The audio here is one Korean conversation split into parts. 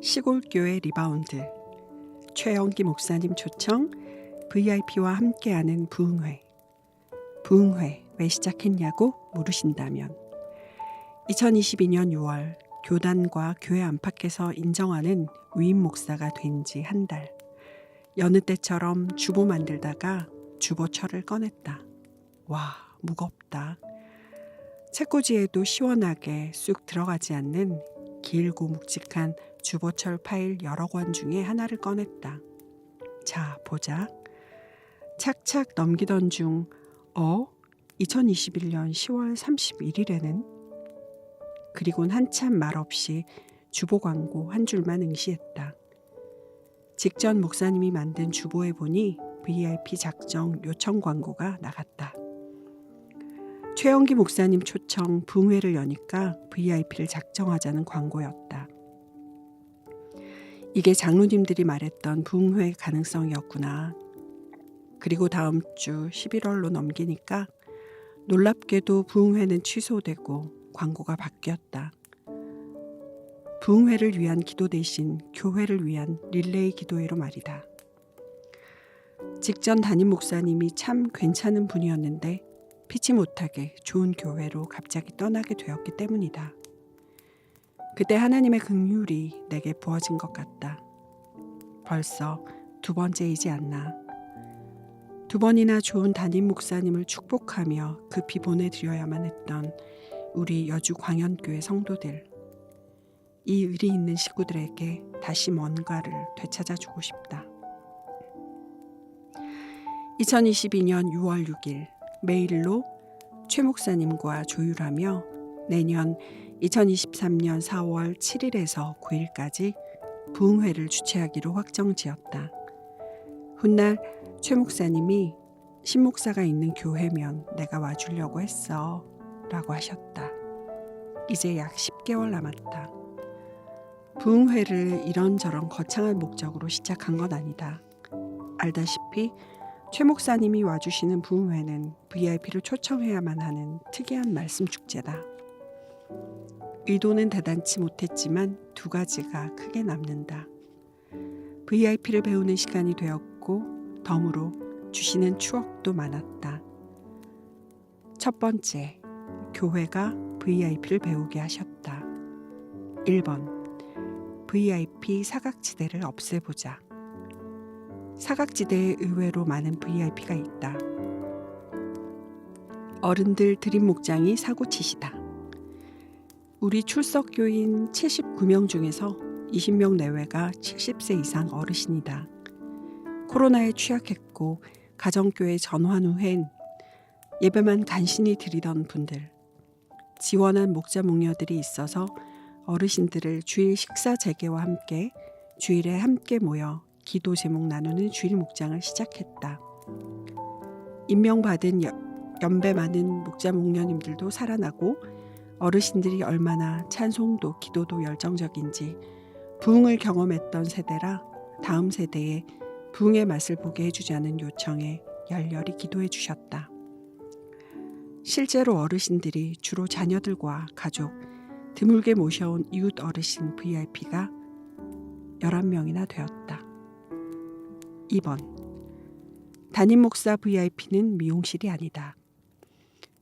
시골교회 리바운드, 최영기 목사님 초청, VIP와 함께하는 부흥회. 부흥회 왜 시작했냐고 물으신다면 2022년 6월 교단과 교회 안팎에서 인정하는 위임 목사가 된 지 한 달. 여느 때처럼 주보 만들다가 주보철을 꺼냈다. 와, 무겁다. 책꽂이에도 시원하게 쑥 들어가지 않는 길고 묵직한 주보철 파일 여러 권 중에 하나를 꺼냈다. 자, 보자. 착착 넘기던 중 2021년 10월 31일에는 그리곤 한참 말없이 주보 광고 한 줄만 응시했다. 직전 목사님이 만든 주보에 보니 VIP 작정 요청 광고가 나갔다. 최영기 목사님 초청 부흥회를 여니까 VIP를 작정하자는 광고였다. 이게 장로님들이 말했던 부흥회 가능성이었구나. 그리고 다음 주 11월로 넘기니까 놀랍게도 부흥회는 취소되고 광고가 바뀌었다. 부흥회를 위한 기도 대신 교회를 위한 릴레이 기도회로 말이다. 직전 담임 목사님이 참 괜찮은 분이었는데 피치 못하게 좋은 교회로 갑자기 떠나게 되었기 때문이다. 그때 하나님의 긍휼이 내게 부어진 것 같다. 벌써 두 번째이지 않나. 두 번이나 좋은 담임 목사님을 축복하며 급히 보내드려야만 했던 우리 여주 광연교회 성도들. 이 의리 있는 식구들에게 다시 뭔가를 되찾아주고 싶다. 2022년 6월 6일 메일로 최 목사님과 조율하며 내년 2023년 4월 7일에서 9일까지 부흥회를 주최하기로 확정지었다. 훗날 최 목사님이 신 목사가 있는 교회면 내가 와주려고 했어 라고 하셨다. 이제 약 10개월 남았다. 부흥회를 이런저런 거창한 목적으로 시작한 건 아니다. 알다시피 최 목사님이 와주시는 부흥회는 VIP를 초청해야만 하는 특이한 말씀 축제다. 의도는 대단치 못했지만 두 가지가 크게 남는다. VIP를 배우는 시간이 되었고 덤으로 주시는 추억도 많았다. 첫 번째, 교회가 VIP를 배우게 하셨다. 1번, VIP 사각지대를 없애보자. 사각지대에 의외로 많은 VIP가 있다. 어른들 드림 목장이 사고치시다. 우리 출석교인 79명 중에서 20명 내외가 70세 이상 어르신이다. 코로나에 취약했고 가정교회 전환 후엔 예배만 간신히 드리던 분들. 지원한 목자 목녀들이 있어서 어르신들을 주일 식사 재개와 함께 주일에 함께 모여 기도 제목 나누는 주일 목장을 시작했다. 임명받은 연배 많은 목자 목녀님들도 살아나고 어르신들이 얼마나 찬송도 기도도 열정적인지 부흥을 경험했던 세대라 다음 세대에 부흥의 맛을 보게 해주자는 요청에 열렬히 기도해 주셨다. 실제로 어르신들이 주로 자녀들과 가족, 드물게 모셔온 이웃 어르신 VIP가 11명이나 되었다. 2번, 담임 목사 VIP는 미용실이 아니다.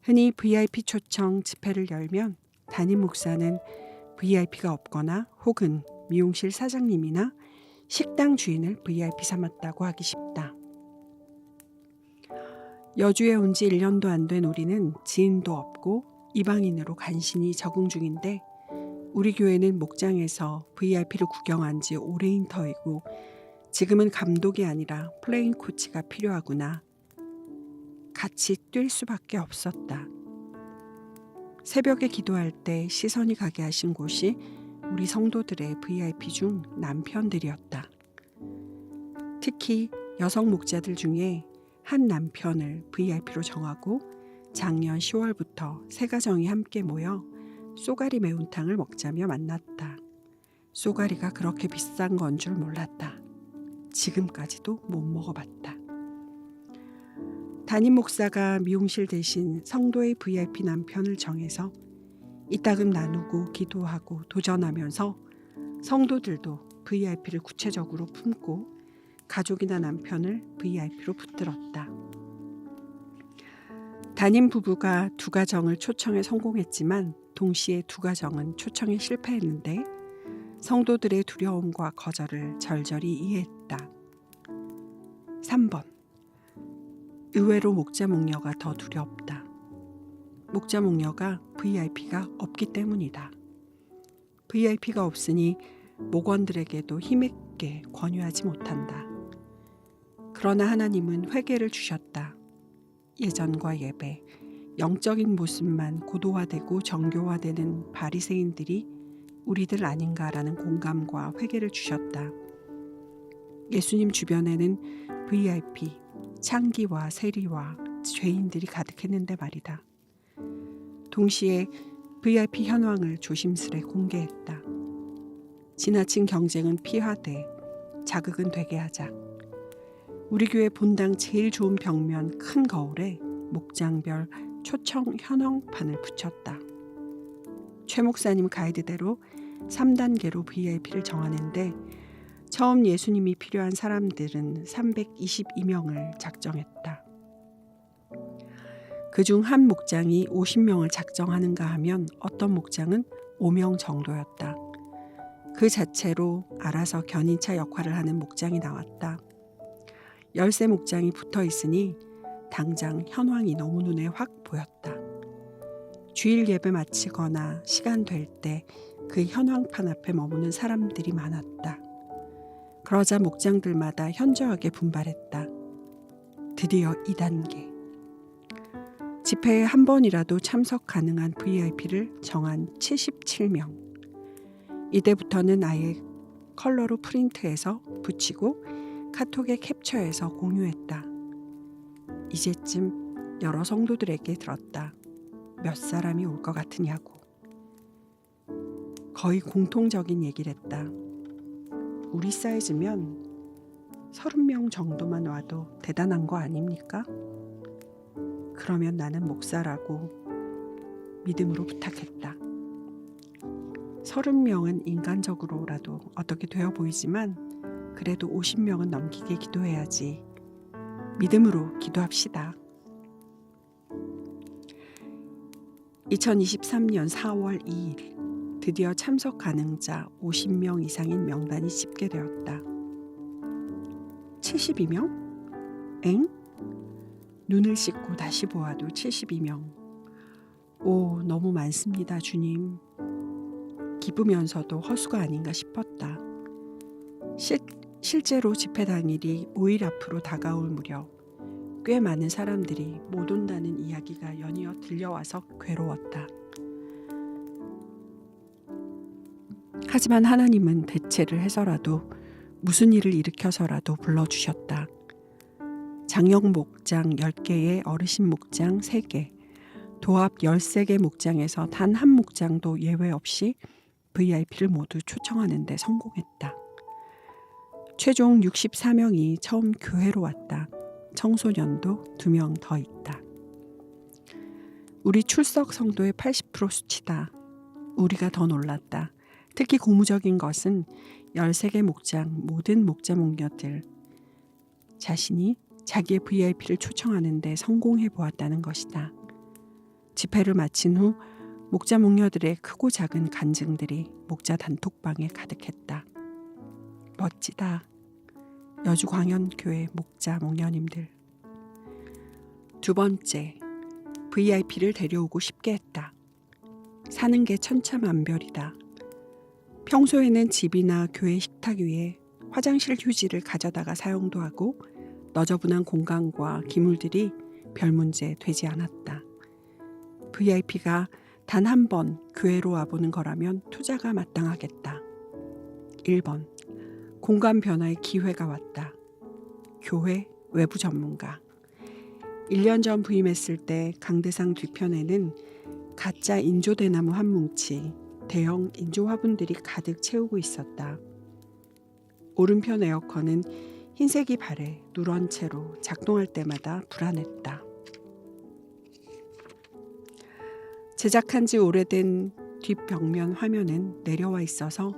흔히 VIP 초청 집회를 열면 담임 목사는 VIP가 없거나 혹은 미용실 사장님이나 식당 주인을 VIP 삼았다고 하기 쉽다. 여주에 온 지 1년도 안 된 우리는 지인도 없고 이방인으로 간신히 적응 중인데 우리 교회는 목장에서 VIP를 구경한 지 오래인 터이고 지금은 감독이 아니라 플레잉 코치가 필요하구나. 같이 뛸 수밖에 없었다. 새벽에 기도할 때 시선이 가게 하신 곳이 우리 성도들의 VIP 중 남편들이었다. 특히 여성 목자들 중에 한 남편을 VIP로 정하고 작년 10월부터 세 가정이 함께 모여 쏘가리 매운탕을 먹자며 만났다. 쏘가리가 그렇게 비싼 건 줄 몰랐다. 지금까지도 못 먹어봤다. 담임 목사가 미용실 대신 성도의 VIP 남편을 정해서 이따금 나누고 기도하고 도전하면서 성도들도 VIP를 구체적으로 품고 가족이나 남편을 VIP로 붙들었다. 담임 부부가 두 가정을 초청에 성공했지만 동시에 두 가정은 초청에 실패했는데 성도들의 두려움과 거절을 절절히 이해했다. 3번. 의외로 목자 목녀가 더 두렵다. 목자 목녀가 VIP가 없기 때문이다. VIP가 없으니 목원들에게도 힘있게 권유하지 못한다. 그러나 하나님은 회개를 주셨다. 예전과 예배, 영적인 모습만 고도화되고 정교화되는 바리새인들이 우리들 아닌가라는 공감과 회개를 주셨다. 예수님 주변에는 VIP, 창기와 세리와 죄인들이 가득했는데 말이다. 동시에 VIP 현황을 조심스레 공개했다. 지나친 경쟁은 피하되 자극은 되게 하자. 우리 교회 본당 제일 좋은 벽면 큰 거울에 목장별 초청 현황판을 붙였다. 최 목사님 가이드대로 3단계로 VIP를 정하는데 처음 예수님이 필요한 사람들은 322명을 작정했다. 그중 한 목장이 50명을 작정하는가 하면 어떤 목장은 5명 정도였다. 그 자체로 알아서 견인차 역할을 하는 목장이 나왔다. 열세 목장이 붙어 있으니 당장 현황이 너무 눈에 확 보였다. 주일 예배 마치거나 시간 될 때 그 현황판 앞에 머무는 사람들이 많았다. 그러자 목장들마다 현저하게 분발했다. 드디어 2단계. 집회에 한 번이라도 참석 가능한 VIP를 정한 77명. 이때부터는 아예 컬러로 프린트해서 붙이고 카톡에 캡처해서 공유했다. 이제쯤 여러 성도들에게 들었다. 몇 사람이 올 것 같으냐고. 거의 공통적인 얘기를 했다. 우리 사이즈면 30명 정도만 와도 대단한 거 아닙니까? 그러면 나는 목사라고 믿음으로 부탁했다. 30명은 인간적으로라도 어떻게 되어 보이지만 그래도 50명은 넘기게 기도해야지. 믿음으로 기도합시다. 2023년 4월 2일 드디어 참석 가능자 50명 이상인 명단이 집계되었다. 72명? 엥? 눈을 씻고 다시 보아도 72명. 오, 너무 많습니다, 주님. 기쁘면서도 허수가 아닌가 싶었다. 실제로 집회 당일이 5일 앞으로 다가올 무렵 꽤 많은 사람들이 못 온다는 이야기가 연이어 들려와서 괴로웠다. 하지만 하나님은 대체를 해서라도 무슨 일을 일으켜서라도 불러주셨다. 장영 목장 10개에 어르신 목장 3개, 도합 13개 목장에서 단 한 목장도 예외 없이 VIP를 모두 초청하는 데 성공했다. 최종 64명이 처음 교회로 왔다. 청소년도 2명 더 있다. 우리 출석 성도의 80% 수치다. 우리가 더 놀랐다. 특히 고무적인 것은 13개 목장 모든 목자 목녀들 자신이 자기의 VIP를 초청하는 데 성공해 보았다는 것이다. 집회를 마친 후 목자 목녀들의 크고 작은 간증들이 목자 단톡방에 가득했다. 멋지다. 여주광연교회 목자 목녀님들. 두 번째, VIP를 데려오고 싶게 했다. 사는 게 천차만별이다. 평소에는 집이나 교회 식탁 위에 화장실 휴지를 가져다가 사용도 하고 너저분한 공간과 기물들이 별 문제 되지 않았다. VIP가 단 한 번 교회로 와보는 거라면 투자가 마땅하겠다. 1번, 공간 변화의 기회가 왔다. 교회 외부 전문가. 1년 전 부임했을 때 강대상 뒤편에는 가짜 인조대나무 한 뭉치, 대형 인조 화분들이 가득 채우고 있었다. 오른편 에어컨은 흰색이 발에 누런 채로 작동할 때마다 불안했다. 제작한 지 오래된 뒷벽면 화면은 내려와 있어서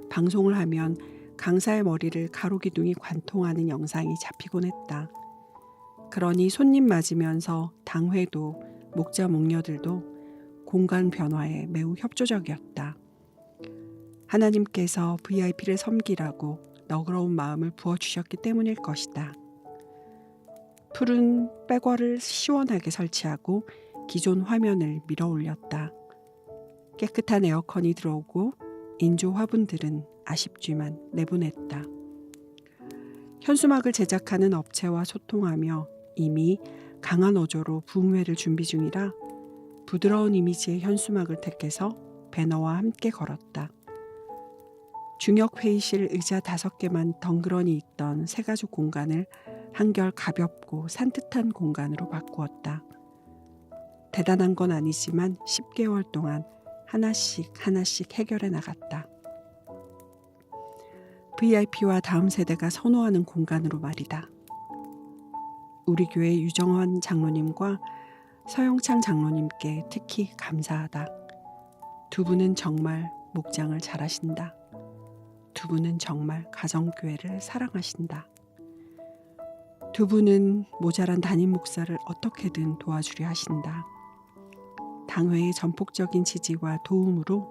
방송을 하면 강사의 머리를 가로기둥이 관통하는 영상이 잡히곤 했다. 그러니 손님 맞으면서 당회도 목자 목녀들도 공간 변화에 매우 협조적이었다. 하나님께서 VIP를 섬기라고 너그러운 마음을 부어주셨기 때문일 것이다. 푸른 백월을 시원하게 설치하고 기존 화면을 밀어 올렸다. 깨끗한 에어컨이 들어오고 인조 화분들은 아쉽지만 내보냈다. 현수막을 제작하는 업체와 소통하며 이미 강한 어조로 부흥회를 준비 중이라 부드러운 이미지의 현수막을 택해서 배너와 함께 걸었다. 중역 회의실 의자 5개만 덩그러니 있던 새가족 공간을 한결 가볍고 산뜻한 공간으로 바꾸었다. 대단한 건 아니지만 10개월 동안 하나씩 해결해 나갔다. VIP와 다음 세대가 선호하는 공간으로 말이다. 우리 교회 유정환 장로님과 서영창 장로님께 특히 감사하다. 두 분은 정말 목장을 잘하신다. 두 분은 정말 가정교회를 사랑하신다. 두 분은 모자란 담임 목사를 어떻게든 도와주려 하신다. 당회의 전폭적인 지지와 도움으로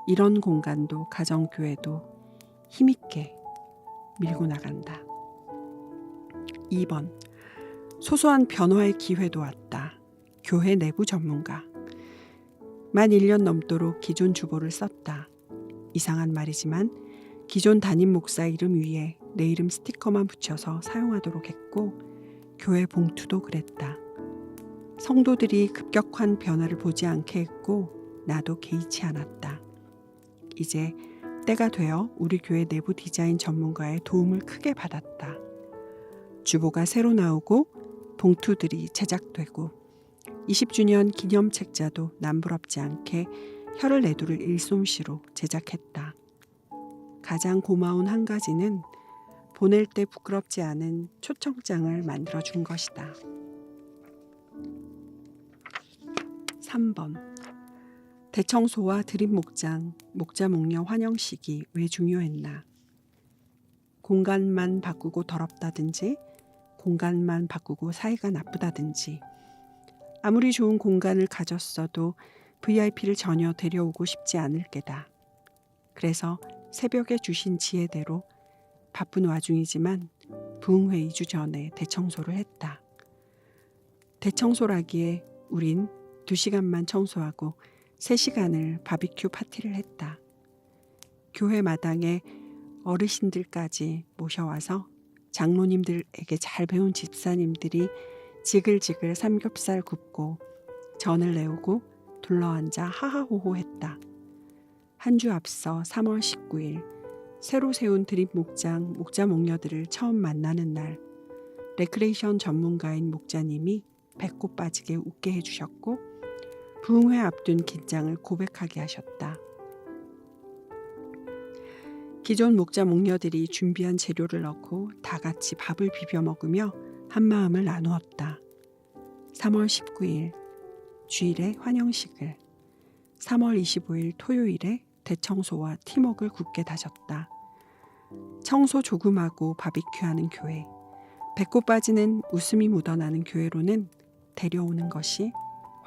이런 공간도 가정교회도 힘있게 밀고 나간다. 2번. 소소한 변화의 기회도 왔다. 교회 내부 전문가. 만 1년 넘도록 기존 주보를 썼다. 이상한 말이지만 기존 담임 목사 이름 위에 내 이름 스티커만 붙여서 사용하도록 했고 교회 봉투도 그랬다. 성도들이 급격한 변화를 보지 않게 했고 나도 개의치 않았다. 이제 때가 되어 우리 교회 내부 디자인 전문가의 도움을 크게 받았다. 주보가 새로 나오고 봉투들이 제작되고 20주년 기념 책자도 남부럽지 않게 혀를 내두를 일솜씨로 제작했다. 가장 고마운 한 가지는 보낼 때 부끄럽지 않은 초청장을 만들어준 것이다. 3번. 대청소와 드림 목장, 목자 목녀 환영식이 왜 중요했나? 공간만 바꾸고 더럽다든지 공간만 바꾸고 사이가 나쁘다든지 아무리 좋은 공간을 가졌어도 VIP를 전혀 데려오고 싶지 않을 게다. 그래서 새벽에 주신 지혜대로 바쁜 와중이지만 부흥회 2주 전에 대청소를 했다. 대청소라기에 우린 2시간만 청소하고 3시간을 바비큐 파티를 했다. 교회 마당에 어르신들까지 모셔와서 장로님들에게 잘 배운 집사님들이 지글지글 삼겹살 굽고 전을 내오고 둘러앉아 하하호호 했다. 한 주 앞서 3월 19일 새로 세운 드림 목장 목자 목녀들을 처음 만나는 날 레크레이션 전문가인 목자님이 배꼽 빠지게 웃게 해주셨고 부흥회 앞둔 긴장을 고백하게 하셨다. 기존 목자 목녀들이 준비한 재료를 넣고 다 같이 밥을 비벼 먹으며 한마음을 나누었다. 3월 19일 주일에 환영식을, 3월 25일 토요일에 대청소와 팀웍을 굳게 다졌다. 청소 조금하고 바비큐하는 교회, 배꼽 빠지는 웃음이 묻어나는 교회로는 데려오는 것이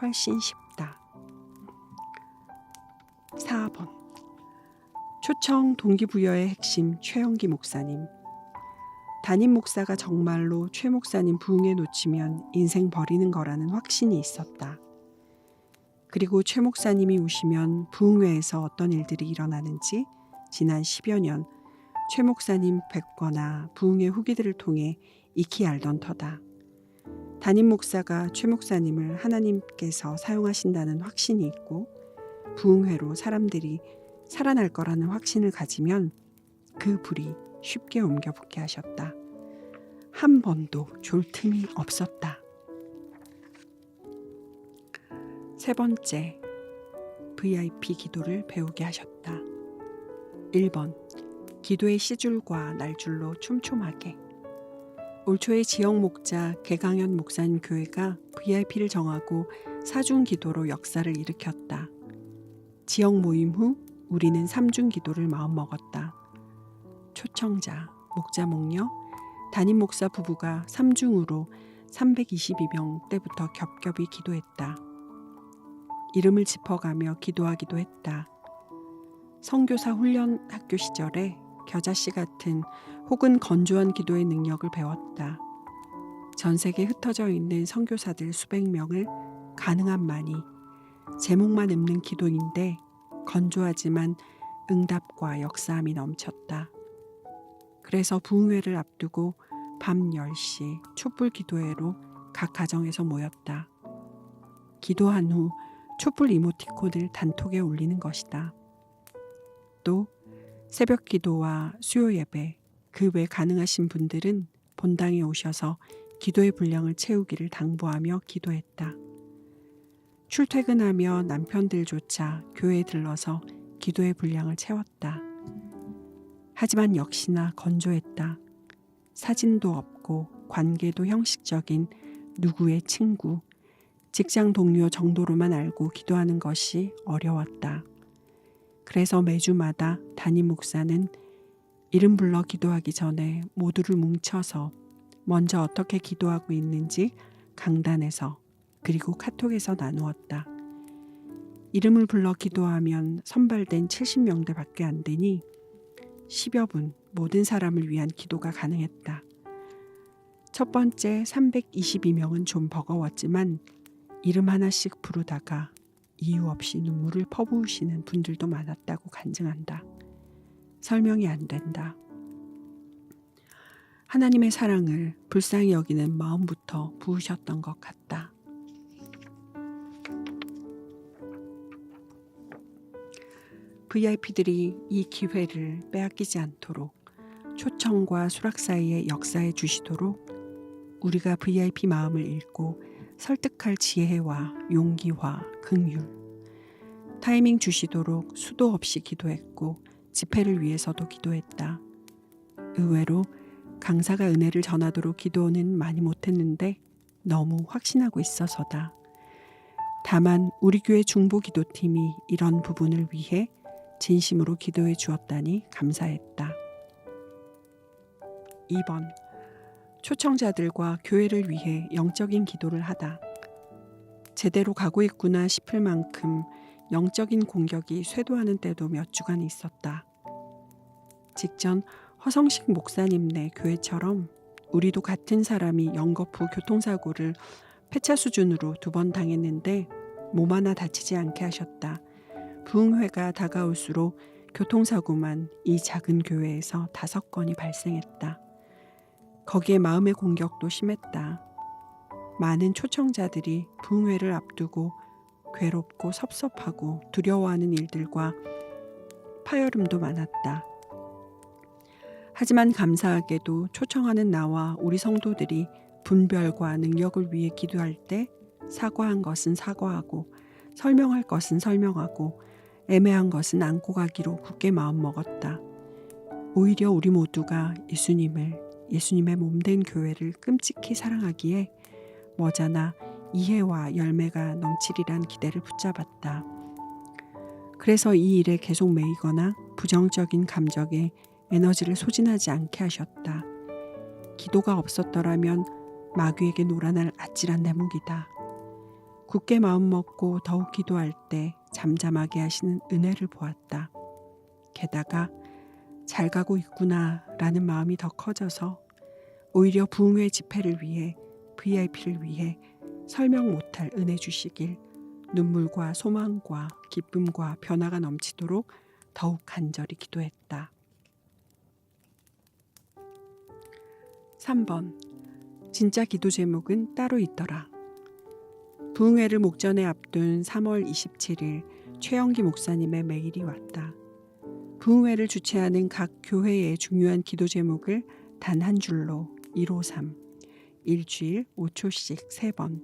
훨씬 쉽다. 4번. 초청 동기부여의 핵심 최영기 목사님. 담임 목사가 정말로 최 목사님 부흥에 놓치면 인생 버리는 거라는 확신이 있었다. 그리고 최 목사님이 오시면 부흥회에서 어떤 일들이 일어나는지 지난 10여 년 최 목사님 뵙거나 부흥회 후기들을 통해 익히 알던 터다. 담임 목사가 최 목사님을 하나님께서 사용하신다는 확신이 있고 부흥회로 사람들이 살아날 거라는 확신을 가지면 그 불이 쉽게 옮겨 붙게 하셨다. 한 번도 졸 틈이 없었다. 세 번째, VIP 기도를 배우게 하셨다. 1번, 기도의 시줄과 날줄로 촘촘하게. 올 초에 지역 목자 개강현 목사님 교회가 VIP를 정하고 사중 기도로 역사를 일으켰다. 지역 모임 후 우리는 3중 기도를 마음먹었다. 초청자, 목자 목녀, 담임 목사 부부가 3중으로 322명 때부터 겹겹이 기도했다. 이름을 짚어가며 기도하기도 했다. 선교사 훈련 학교 시절에 겨자씨 같은 혹은 건조한 기도의 능력을 배웠다. 전 세계에 흩어져 있는 선교사들 수백 명을 가능한 많이 제목만 읊는 기도인데 건조하지만 응답과 역사함이 넘쳤다. 그래서 부흥회를 앞두고 밤 10시 촛불 기도회로 각 가정에서 모였다. 기도한 후 촛불 이모티콘을 단톡에 올리는 것이다. 또 새벽 기도와 수요 예배, 그 외 가능하신 분들은 본당에 오셔서 기도의 분량을 채우기를 당부하며 기도했다. 출퇴근하며 남편들조차 교회에 들러서 기도의 분량을 채웠다. 하지만 역시나 건조했다. 사진도 없고 관계도 형식적인 누구의 친구, 직장 동료 정도로만 알고 기도하는 것이 어려웠다. 그래서 매주마다 담임 목사는 이름 불러 기도하기 전에 모두를 뭉쳐서 먼저 어떻게 기도하고 있는지 강단에서 그리고 카톡에서 나누었다. 이름을 불러 기도하면 선발된 70명대 밖에 안 되니 10여 분 모든 사람을 위한 기도가 가능했다. 첫 번째 322명은 좀 버거웠지만 이름 하나씩 부르다가 이유 없이 눈물을 퍼부으시는 분들도 많았다고 간증한다. 설명이 안 된다. 하나님의 사랑을 불쌍히 여기는 마음부터 부으셨던 것 같다. VIP들이 이 기회를 빼앗기지 않도록 초청과 수락 사이에 역사해 주시도록 우리가 VIP 마음을 읽고 설득할 지혜와 용기와 긍휼, 타이밍 주시도록 수도 없이 기도했고 집회를 위해서도 기도했다. 의외로 강사가 은혜를 전하도록 기도는 많이 못했는데 너무 확신하고 있어서다. 다만 우리 교회 중보기도팀이 이런 부분을 위해 진심으로 기도해 주었다니 감사했다. 2번. 초청자들과 교회를 위해 영적인 기도를 하다. 제대로 가고 있구나 싶을 만큼 영적인 공격이 쇄도하는 때도 몇 주간 있었다. 직전 허성식 목사님네 교회처럼 우리도 같은 사람이 영겁 후 교통사고를 폐차 수준으로 2번 당했는데 몸 하나 다치지 않게 하셨다. 부흥회가 다가올수록 교통사고만 이 작은 교회에서 5건이 발생했다. 거기에 마음의 공격도 심했다. 많은 초청자들이 부흥회를 앞두고 괴롭고 섭섭하고 두려워하는 일들과 파열음도 많았다. 하지만 감사하게도 초청하는 나와 우리 성도들이 분별과 능력을 위해 기도할 때 사과한 것은 사과하고 설명할 것은 설명하고 애매한 것은 안고 가기로 굳게 마음먹었다. 오히려 우리 모두가 예수님의 몸된 교회를 끔찍히 사랑하기에 머지않아 이해와 열매가 넘치리란 기대를 붙잡았다. 그래서 이 일에 계속 매이거나 부정적인 감정에 에너지를 소진하지 않게 하셨다. 기도가 없었더라면 마귀에게 놀아날 아찔한 대목이다. 굳게 마음먹고 더욱 기도할 때 잠잠하게 하시는 은혜를 보았다. 게다가 잘 가고 있구나 라는 마음이 더 커져서 오히려 부흥회 집회를 위해 VIP를 위해 설명 못할 은혜 주시길 눈물과 소망과 기쁨과 변화가 넘치도록 더욱 간절히 기도했다. 3번. 진짜 기도 제목은 따로 있더라. 부흥회를 목전에 앞둔 3월 27일 최영기 목사님의 메일이 왔다. 부흥회를 주최하는 각 교회의 중요한 기도 제목을 단 한 줄로 153, 일주일 5초씩 3번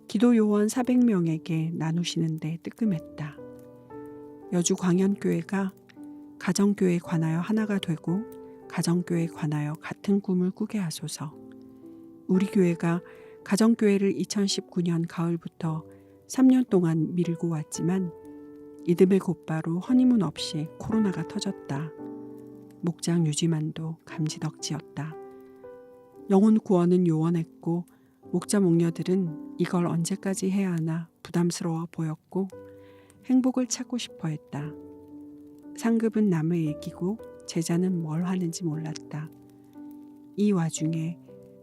기도 요원 400명에게 나누시는데 뜨끔했다. 여주 광연교회가 가정교회에 관하여 하나가 되고 가정교회에 관하여 같은 꿈을 꾸게 하소서. 우리 교회가 가정교회를 2019년 가을부터 3년 동안 밀고 왔지만 이듬해 곧바로 허니문 없이 코로나가 터졌다. 목장 유지만도 감지덕지였다. 영혼 구원은 요원했고 목자 목녀들은 이걸 언제까지 해야 하나 부담스러워 보였고 행복을 찾고 싶어 했다. 상급은 남의 얘기고 제자는 뭘 하는지 몰랐다. 이 와중에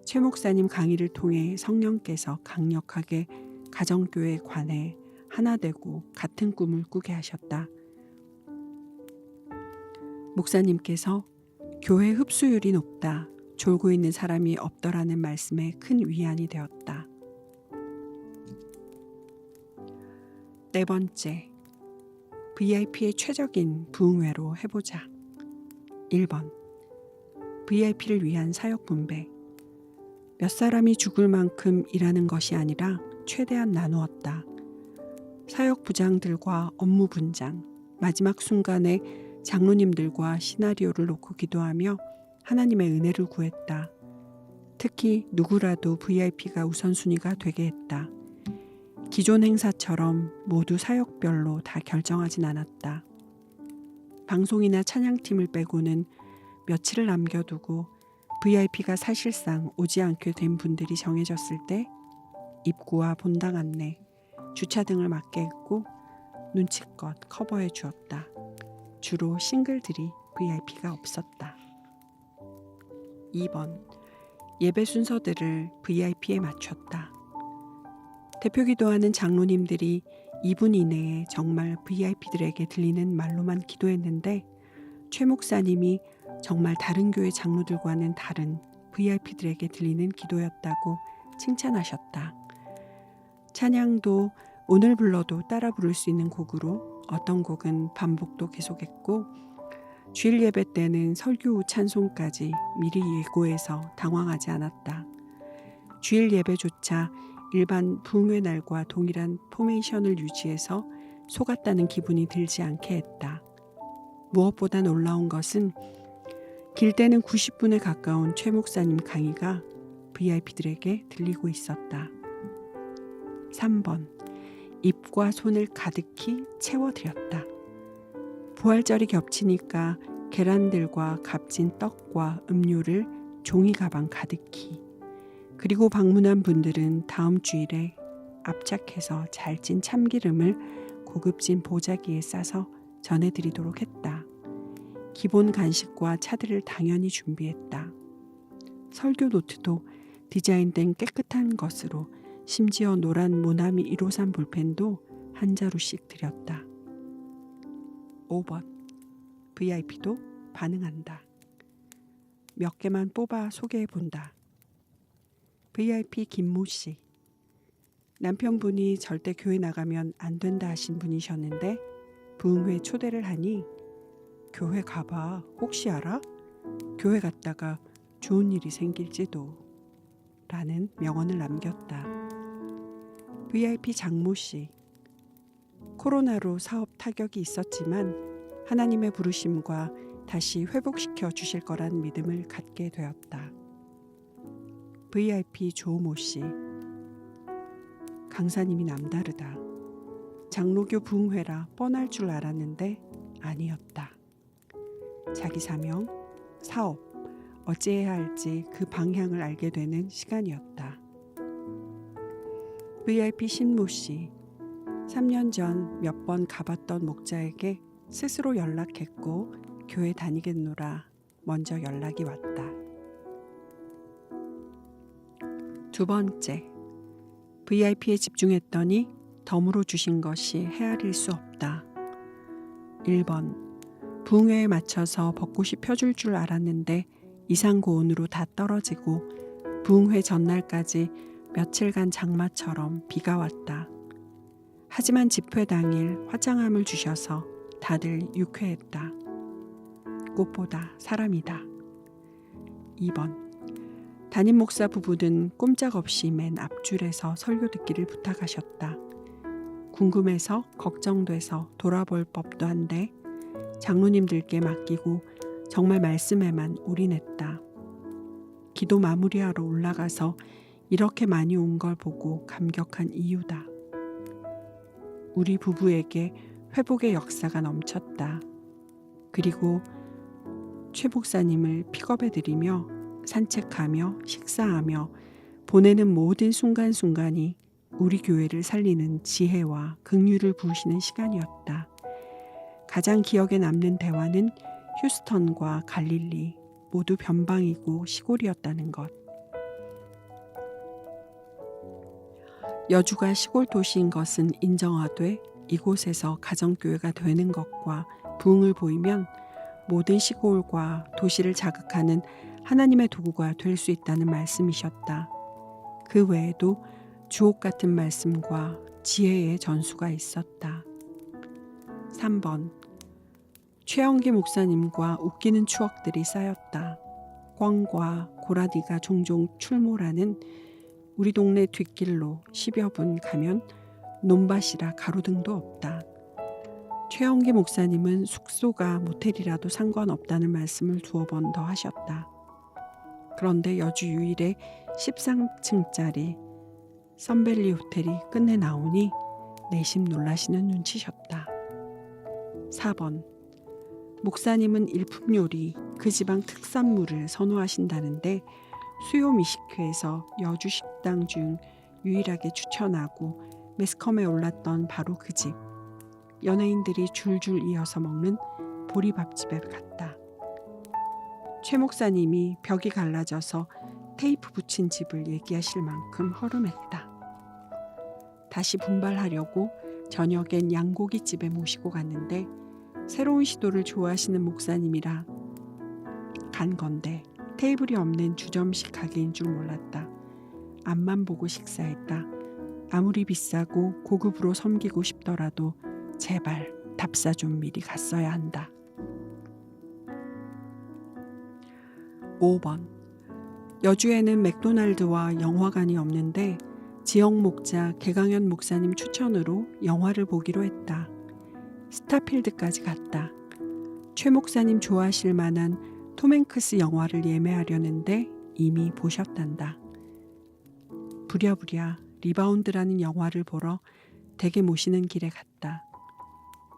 최 목사님 강의를 통해 성령께서 강력하게 가정교회에 관해 하나 되고 같은 꿈을 꾸게 하셨다. 목사님께서 교회 흡수율이 높다, 졸고 있는 사람이 없더라는 말씀에 큰 위안이 되었다. 네 번째, VIP의 최적인 부흥회로 해보자. 1번, VIP를 위한 사역 분배. 몇 사람이 죽을 만큼 일하는 것이 아니라 최대한 나누었다. 사역 부장들과 업무 분장, 마지막 순간에 장로님들과 시나리오를 놓고 기도하며 하나님의 은혜를 구했다. 특히 누구라도 VIP가 우선순위가 되게 했다. 기존 행사처럼 모두 사역별로 다 결정하진 않았다. 방송이나 찬양팀을 빼고는 며칠을 남겨두고 VIP가 사실상 오지 않게 된 분들이 정해졌을 때 입구와 본당 안내, 주차 등을 맡게 했고 눈치껏 커버해 주었다. 주로 싱글들이 VIP가 없었다. 2번, 예배 순서들을 VIP에 맞췄다. 대표 기도하는 장로님들이 2분 이내에 정말 VIP들에게 들리는 말로만 기도했는데 최 목사님이 정말 다른 교회 장로들과는 다른 VIP들에게 들리는 기도였다고 칭찬하셨다. 찬양도 오늘 불러도 따라 부를 수 있는 곡으로 어떤 곡은 반복도 계속했고 주일 예배 때는 설교 후 찬송까지 미리 예고해서 당황하지 않았다. 주일 예배조차 일반 부흥회 날과 동일한 포메이션을 유지해서 속았다는 기분이 들지 않게 했다. 무엇보다 놀라운 것은 길 때는 90분에 가까운 최 목사님 강의가 VIP들에게 들리고 있었다. 3번, 입과 손을 가득히 채워드렸다. 부활절이 겹치니까 계란들과 값진 떡과 음료를 종이 가방 가득히, 그리고 방문한 분들은 다음 주일에 압착해서 잘 찐 참기름을 고급진 보자기에 싸서 전해드리도록 했다. 기본 간식과 차들을 당연히 준비했다. 설교 노트도 디자인된 깨끗한 것으로 심지어 노란 모나미 153 볼펜도 한 자루씩 드렸다. 5번, VIP도 반응한다. 몇 개만 뽑아 소개해본다. VIP 김모 씨. 남편분이 절대 교회 나가면 안 된다 하신 분이셨는데 부흥회 초대를 하니 교회 가봐, 혹시 알아? 교회 갔다가 좋은 일이 생길지도 라는 명언을 남겼다. VIP 장모 씨. 코로나로 사업 타격이 있었지만 하나님의 부르심과 다시 회복시켜 주실 거란 믿음을 갖게 되었다. VIP 조모 씨. 강사님이 남다르다. 장로교 부흥회라 뻔할 줄 알았는데 아니었다. 자기 사명, 사업, 어찌해야 할지 그 방향을 알게 되는 시간이었다. VIP 신모 씨. 3년 전 몇 번 가봤던 목자에게 스스로 연락했고 교회 다니겠노라 먼저 연락이 왔다. 두 번째, VIP에 집중했더니 덤으로 주신 것이 헤아릴 수 없다. 1번, 부흥회에 맞춰서 벚꽃이 펴줄 줄 알았는데 이상고온으로 다 떨어지고 부흥회 전날까지 며칠간 장마처럼 비가 왔다. 하지만 집회 당일 화장함을 주셔서 다들 유쾌했다. 꽃보다 사람이다. 2번, 담임 목사 부부는 꼼짝없이 맨 앞줄에서 설교 듣기를 부탁하셨다. 궁금해서 걱정돼서 돌아볼 법도 한데 장로님들께 맡기고 정말 말씀에만 올인했다. 기도 마무리하러 올라가서 이렇게 많이 온 걸 보고 감격한 이유다. 우리 부부에게 회복의 역사가 넘쳤다. 그리고 최 목사님을 픽업해드리며 산책하며 식사하며 보내는 모든 순간순간이 우리 교회를 살리는 지혜와 긍휼을 부으시는 시간이었다. 가장 기억에 남는 대화는 휴스턴과 갈릴리 모두 변방이고 시골이었다는 것. 여주가 시골 도시인 것은 인정하되 이곳에서 가정교회가 되는 것과 부흥을 보이면 모든 시골과 도시를 자극하는 하나님의 도구가 될 수 있다는 말씀이셨다. 그 외에도 주옥 같은 말씀과 지혜의 전수가 있었다. 3번. 최영기 목사님과 웃기는 추억들이 쌓였다. 꿩과 고라니가 종종 출몰하는 우리 동네 뒷길로 10여 분 가면 논밭이라 가로등도 없다. 최영기 목사님은 숙소가 모텔이라도 상관없다는 말씀을 2번 더 하셨다. 그런데 여주 유일의 13층짜리 썬밸리 호텔이 끝내 나오니 내심 놀라시는 눈치셨다. 4번. 목사님은 일품 요리, 그 지방 특산물을 선호하신다는데 수요 미식회에서 여주 식당 중 유일하게 추천하고 매스컴에 올랐던 바로 그 집. 연예인들이 줄줄 이어서 먹는 보리밥집에 갔다. 최 목사님이 벽이 갈라져서 테이프 붙인 집을 얘기하실 만큼 허름했다. 다시 분발하려고 저녁엔 양고기집에 모시고 갔는데 새로운 시도를 좋아하시는 목사님이라 간 건데 테이블이 없는 주점식 가게인 줄 몰랐다. 앞만 보고 식사했다. 아무리 비싸고 고급으로 섬기고 싶더라도 제발 답사 좀 미리 갔어야 한다. 5번. 여주에는 맥도날드와 영화관이 없는데 지역 목자 개강현 목사님 추천으로 영화를 보기로 했다. 스타필드까지 갔다. 최 목사님 좋아하실 만한 톰 행크스 영화를 예매하려는데 이미 보셨단다. 부랴부랴 리바운드라는 영화를 보러 댁에 모시는 길에 갔다.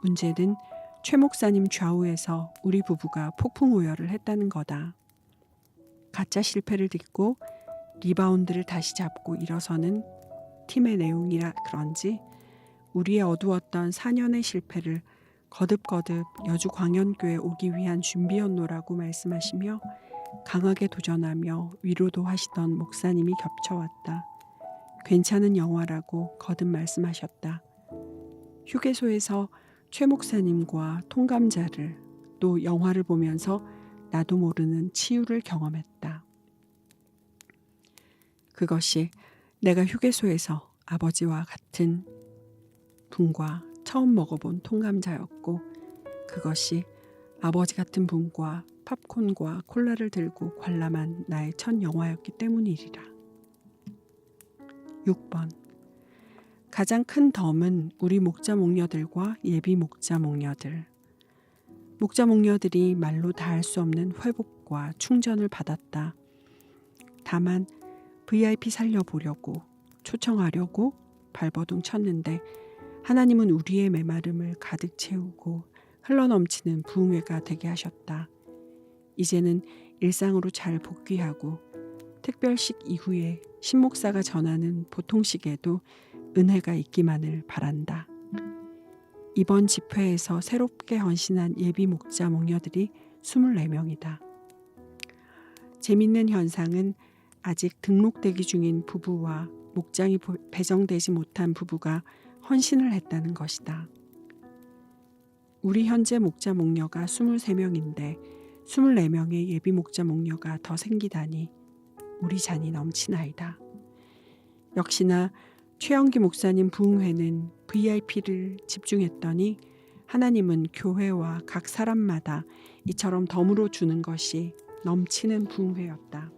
문제는 최 목사님 좌우에서 우리 부부가 폭풍 오열을 했다는 거다. 가짜 실패를 딛고 리바운드를 다시 잡고 일어서는 팀의 내용이라 그런지 우리의 어두웠던 4년의 실패를 거듭거듭 여주 광연교에 오기 위한 준비였노라고 말씀하시며 강하게 도전하며 위로도 하시던 목사님이 겹쳐왔다. 괜찮은 영화라고 거듭 말씀하셨다. 휴게소에서 최 목사님과 통감자를 또 영화를 보면서 나도 모르는 치유를 경험했다. 그것이 내가 휴게소에서 아버지와 같은 분과 처음 먹어본 통감자였고 그것이 아버지 같은 분과 팝콘과 콜라를 들고 관람한 나의 첫 영화였기 때문이리라. 6번. 가장 큰 덤은 우리 목자 목녀들과 예비 목자 목녀들. 목자 목녀들이 말로 다 할 수 없는 회복과 충전을 받았다. 다만 VIP 살려보려고 초청하려고 발버둥 쳤는데 하나님은 우리의 메마름을 가득 채우고 흘러넘치는 부흥회가 되게 하셨다. 이제는 일상으로 잘 복귀하고 특별식 이후에 신목사가 전하는 보통식에도 은혜가 있기만을 바란다. 이번 집회에서 새롭게 헌신한 예비 목자 목녀들이 24명이다. 재밌는 현상은 아직 등록 대기 중인 부부와 목장이 배정되지 못한 부부가 헌신을 했다는 것이다. 우리 현재 목자 목녀가 23명인데 24명의 예비 목자 목녀가 더 생기다니 우리 잔이 넘치나이다. 역시나 최영기 목사님 부흥회는 VIP를 집중했더니 하나님은 교회와 각 사람마다 이처럼 덤으로 주는 것이 넘치는 부흥회였다.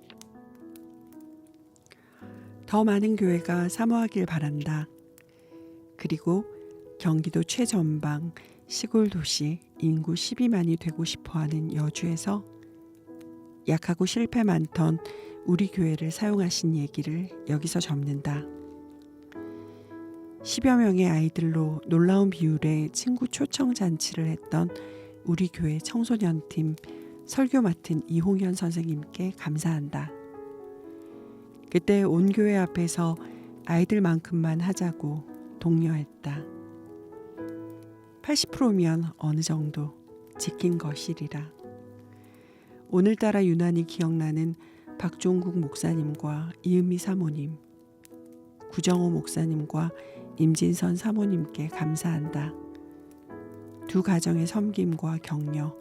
더 많은 교회가 사모하길 바란다. 그리고 경기도 최전방 시골 도시 인구 12만이 되고 싶어하는 여주에서 약하고 실패 많던 우리 교회를 사용하신 얘기를 여기서 접는다. 10여 명의 아이들로 놀라운 비율의 친구 초청 잔치를 했던 우리 교회 청소년팀 설교 맡은 이홍현 선생님께 감사한다. 그때 온 교회 앞에서 아이들만큼만 하자고 독려했다. 80%면 어느 정도 지킨 것이리라. 오늘따라 유난히 기억나는 박종국 목사님과 이은미 사모님, 구정호 목사님과 임진선 사모님께 감사한다. 두 가정의 섬김과 격려,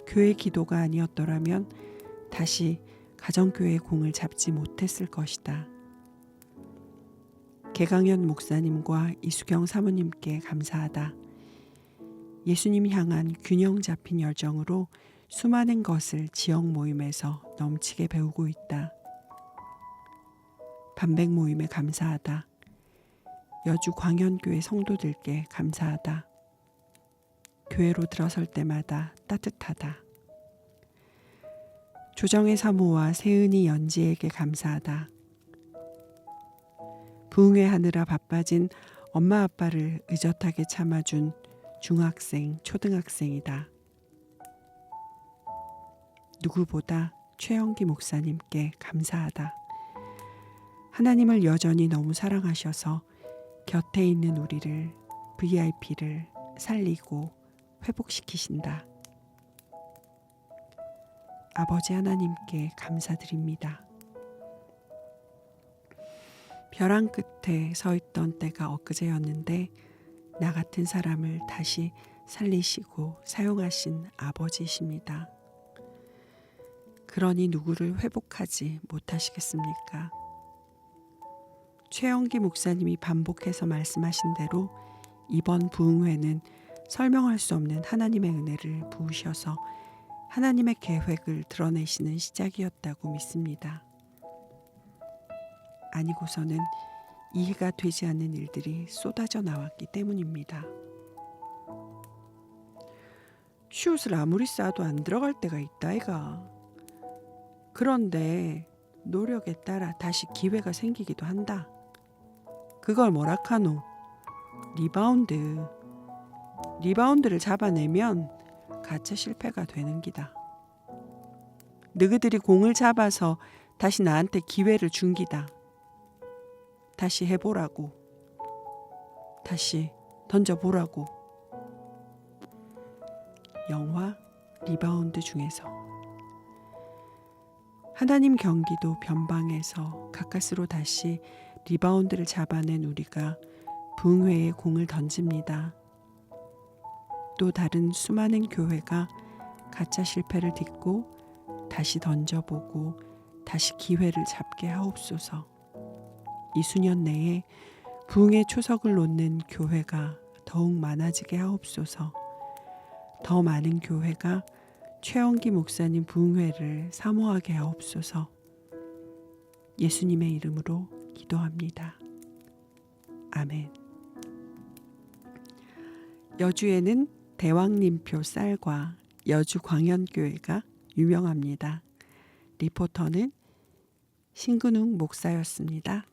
교회 기도가 아니었더라면 다시 가정교회의 공을 잡지 못했을 것이다. 개강현 목사님과 이수경 사모님께 감사하다. 예수님 향한 균형 잡힌 열정으로 수많은 것을 지역 모임에서 넘치게 배우고 있다. 반백 모임에 감사하다. 여주 광현교회 성도들께 감사하다. 교회로 들어설 때마다 따뜻하다. 조정의 사모와 세은이 연지에게 감사하다. 부흥회하느라 바빠진 엄마 아빠를 의젓하게 참아준 중학생, 초등학생이다. 누구보다 최영기 목사님께 감사하다. 하나님을 여전히 너무 사랑하셔서 곁에 있는 우리를, VIP를 살리고 회복시키신다. 아버지 하나님께 감사드립니다. 벼랑 끝에 서 있던 때가 엊그제였는데 나 같은 사람을 다시 살리시고 사용하신 아버지이십니다. 그러니 누구를 회복하지 못하시겠습니까? 최영기 목사님이 반복해서 말씀하신 대로 이번 부흥회는 설명할 수 없는 하나님의 은혜를 부으셔서 하나님의 계획을 드러내시는 시작이었다고 믿습니다. 아니고서는 이해가 되지 않는 일들이 쏟아져 나왔기 때문입니다. 슛을 아무리 쏴도 안 들어갈 때가 있다 이가. 그런데 노력에 따라 다시 기회가 생기기도 한다. 그걸 뭐라 카노? 리바운드를 잡아내면 가짜 실패가 되는 기다. 너희들이 공을 잡아서 다시 나한테 기회를 준 기다. 다시 해보라고. 다시 던져보라고. 영화 리바운드 중에서 하나님 경기도 변방에서 가까스로 다시 리바운드를 잡아낸 우리가 부흥회에 공을 던집니다. 또 다른 수많은 교회가 가짜 실패를 딛고 다시 던져보고 다시 기회를 잡게 하옵소서. 이 수년 내에 부흥의 초석을 놓는 교회가 더욱 많아지게 하옵소서. 더 많은 교회가 최영기 목사님 부흥회를 사모하게 하옵소서. 예수님의 이름으로 기도합니다. 아멘. 여주에는 대왕님표 쌀과 여주 광현교회가 유명합니다. 리포터는 신근웅 목사였습니다.